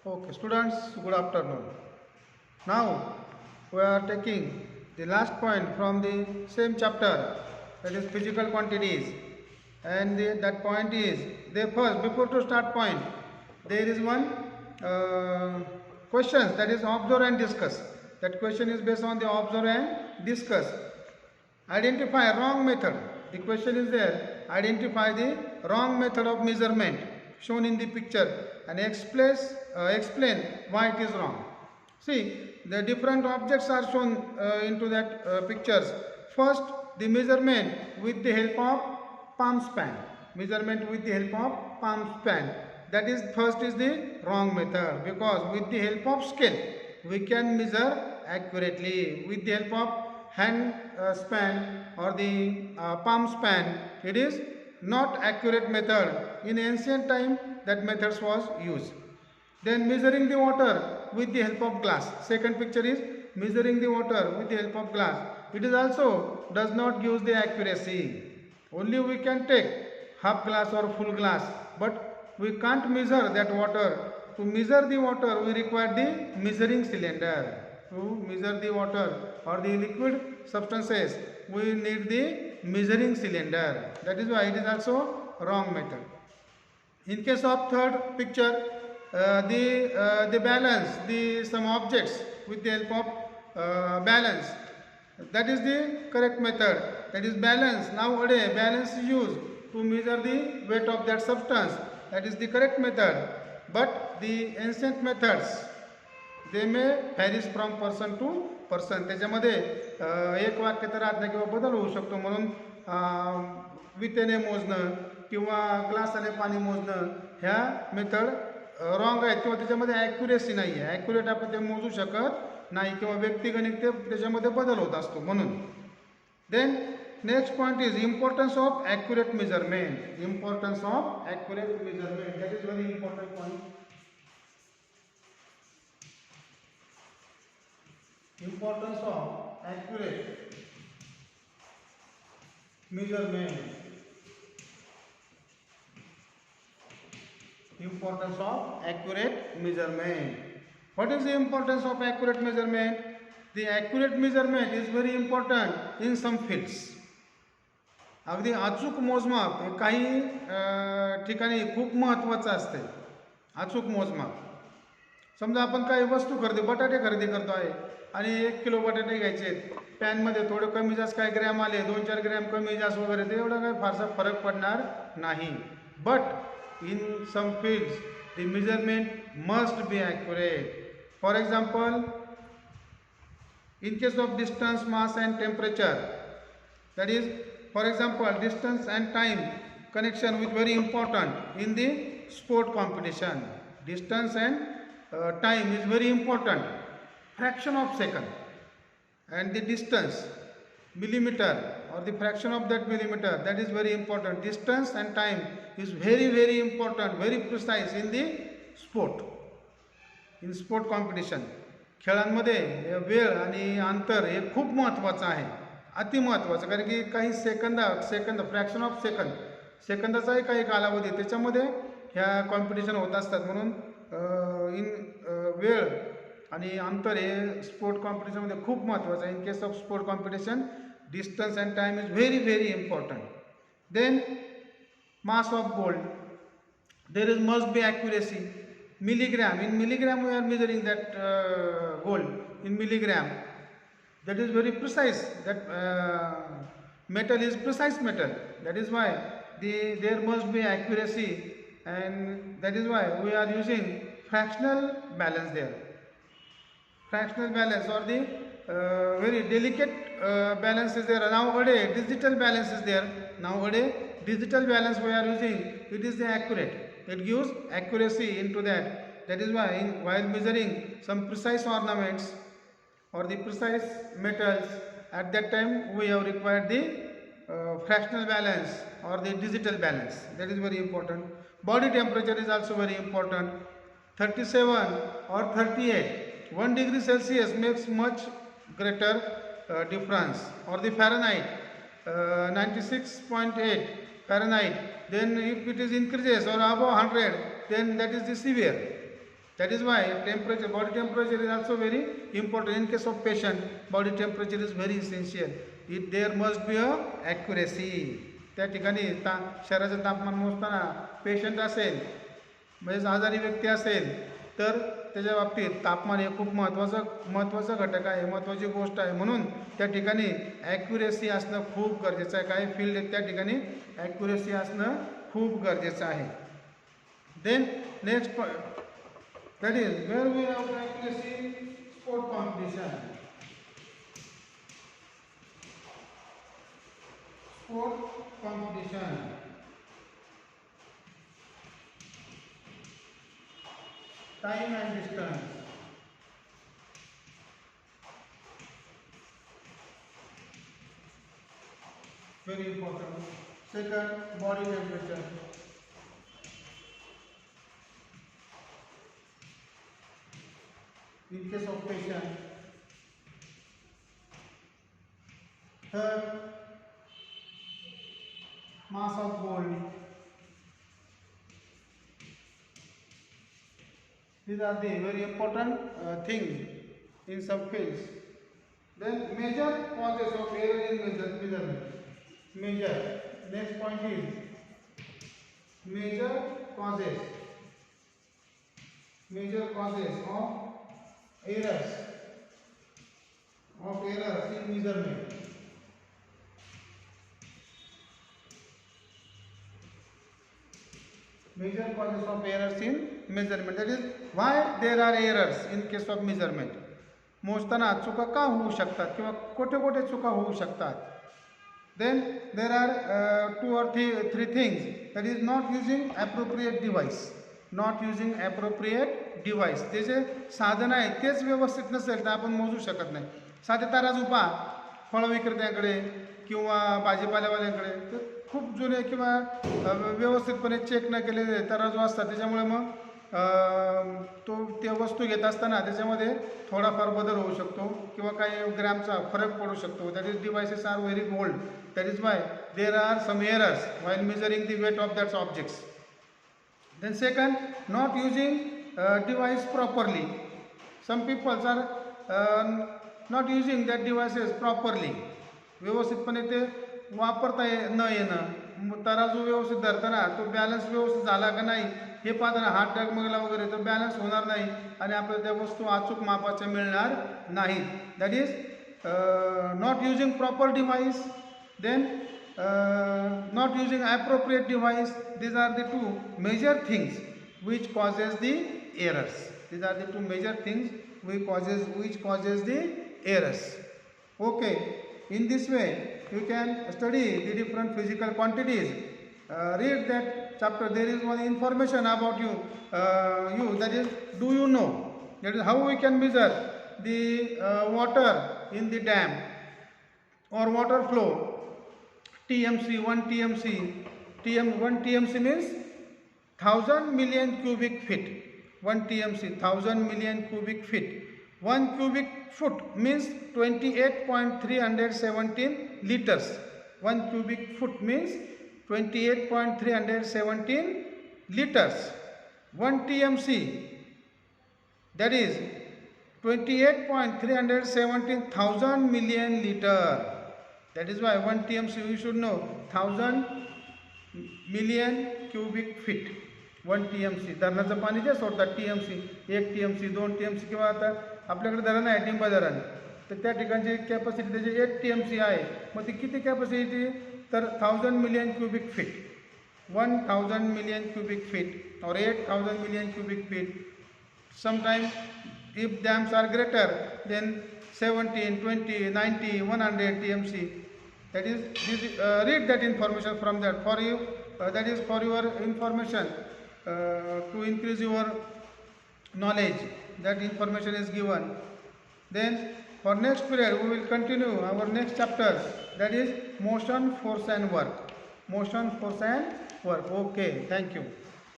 Okay, students, good afternoon. Now we are taking the last point from the same chapter, that is physical quantities. And that point is, before to start point, there is one question, that is observe and discuss. That question is based on the observe and discuss. Identify wrong method. The question is there. Identify the wrong method of measurement shown in the picture and explain why it is wrong. See, the different objects are shown into that pictures. First, the measurement with the help of palm span. Measurement with the help of palm span. That is, first is the wrong method, because with the help of scale we can measure accurately. With the help of hand span or the palm span, it is not accurate method. In ancient time that methods was used. Then measuring the water with the help of glass. Second picture is measuring the water with the help of glass. It is also does not give the accuracy. Only we can take half glass or full glass, but we can't measure that water. To measure the water we require the measuring cylinder. To measure the water or the liquid substances we need the measuring cylinder. That is why it is also wrong method. In case of third picture, the balance, some objects with the help of balance, that is the correct method. That is balance. Nowadays balance is used to measure the weight of that substance. That is the correct method. But the ancient methods, they may varies from person to person. त्याच्यामध्ये एक वाक्य तर आज्ञा किंवा बदल होऊ शकतो. म्हणून वितेने मोजणं किंवा ग्लासाने पाणी मोजणं ह्या मेथड रॉंग आहेत किंवा त्याच्यामध्ये ॲक्युरेसी नाही आहे. ॲक्युरेट आपण ते मोजू शकत नाही किंवा व्यक्तिगणिक ते त्याच्यामध्ये बदल होत असतो म्हणून. Then next point is importance of accurate measurement. Importance of accurate measurement, that is very important point. Importance of accurate measurement. Importance of accurate measurement. What is the importance of accurate measurement? The accurate measurement is very important in some fields. अगदी अचूक मोजमाप हे काही ठिकाणी खूप महत्त्वाचं असते. अचूक मोजमाप. समजा आपण काही वस्तू बटाटे खरेदी करतो आहे आणि 1 किलो बटाटे घ्यायचे आहेत. पॅनमध्ये थोडं कमी जास्त काही ग्रॅम आले, 2-4 ग्रॅम कमी जास्त वगैरे, ते एवढा काही फारसा फरक पडणार नाही. But in some fields the measurement must be accurate. For example, in case of distance, mass and temperature, that is, for example, distance and time connection is very important in the sport competition. Distance and time is very important. Fraction of second and the distance, millimeter or the fraction of that millimeter, that is very important. Distance and time is very important, very precise in the sport. In sport competition, खेळांमध्ये वेळ आणि अंतर हे खूप महत्त्वाचं आहे, अति महत्त्वाचं. कारण की काही सेकंद फ्रॅक्शन ऑफ सेकंदाचाही काही कालावधी त्याच्यामध्ये ह्या कॉम्पिटिशन होत असतात. म्हणून वेळ आणि अंतर हे स्पोर्ट कॉम्पिटिशनमध्ये खूप महत्त्वाचं आहे. In case of sport competition, distance and time is very important. Then mass of gold, there is must be accuracy. Milligram, in milligram we are measuring that gold in milligram. That is very precise. That metal is precise metal. That is why there must be accuracy, and that is why we are using fractional balance there. Fractional balance or the very delicate balance is there. Nowadays digital balance is there. Nowadays digital balance we are using. It is the accurate. It gives accuracy into that. That is why while measuring some precise ornaments or the precise metals, at that time we have required the fractional balance or the digital balance. That is very important. Body temperature is also very important. 37 or 38, 1 degree Celsius makes much greater difference. Or the Fahrenheit, 96.8 Fahrenheit. Then if it is increases or above 100, then that is the severe. That is why temperature, body temperature is also very important. In case of patient, body temperature is very essential. There must be a accuracy. त्या ठिकाणी शरीराचं तापमान मोजताना patient असेल म्हणजे आजारी व्यक्ती असेल तर त्याच्या बाबतीत तापमान हे खूप महत्त्वाचा घटक आहे, महत्त्वाची गोष्ट आहे. म्हणून त्या ठिकाणी ॲक्युरेसी असणं खूप गरजेचं आहे. काही फील्ड आहेत त्या ठिकाणी ॲक्युरेसी असणं खूप गरजेचं आहे. Then next that is where we have accuracy, sport competition. Time and distance. Very important. Second, body temperature. In case of patient. Third, mass of gold. These are the very important things in some fields. Then major causes of error in measurement. Major. Next point is major causes. Major causes of errors in measurement. Major causes of errors in measurement. That is why there are errors in case of measurement. मोजताना चुका का होऊ शकतात किंवा कोठे कोठे चुका होऊ शकतात. Then there are 2 or 3 things. That is not using appropriate device. Not using appropriate device. ते जे साधन आहे तेच व्यवस्थित नसेल तर आपण मोजू शकत नाही. साधे तराजू पहा फळ विक्रेत्यांकडे किंवा भाजीपाल्यावाल्यांकडे तर खूप जुने किंवा व्यवस्थितपणे चेक न केलेले तराजू असतात. त्याच्यामुळे मग त्या वस्तू घेत असताना त्याच्यामध्ये थोडाफार बदल होऊ शकतो किंवा काही ग्रॅमचा फरक पडू शकतो. That is devices are very old. That is why there are some errors while measuring the weight of that's objects. Then second, not using device properly. Some people are not using that devices properly. व्यवस्थितपणे ते वापरता न येणं. तराजू व्यवस्थित धरताना तो balance व्यवस्थित झाला का नाही हे पाहताना हात डगमगला वगैरे तर बॅलन्स होणार नाही आणि आपल्याला त्या वस्तू अचूक मापाच्या मिळणार नाहीत. That is not using proper device. Then not using appropriate device. These are the 2 major things which causes the errors. These are the 2 major things which causes the errors. Okay, in this way you can study the different physical quantities. Read that chapter. There is one information about you that is, do you know that is how we can measure the water in the dam or water flow. TMC, 1 TMC, 1 TMC means 1000 million cubic feet. 1 TMC, 1000 million cubic feet. 1 cubic foot means 28.317 liters. 1 cubic foot means 28.317 liters. 1 TMC, that is 28.317,000 million liter. That is why 1 TMC we should know 1000 million cubic feet. 1 TMC. धरणाचं पाणी जे सोडतात TMC, 1 TMC, 2 TMC किंवा आता आपल्याकडे धरण आहे टिंबा धरण तर त्या ठिकाणची कॅपॅसिटी त्याची 8 TMC आहे. मग ती किती कॅपॅसिटी तर 1000 million cubic feet. 1000 million cubic feet or 8000 million cubic feet. Sometimes if dams are greater then 17, 20, 90, 100 TMC. That is, read that information from that. For you, that is for your information to increase your knowledge. That information is given. Then for next period we will continue our next chapter. That is motion, force and work. Motion, force and work. Okay, thank you.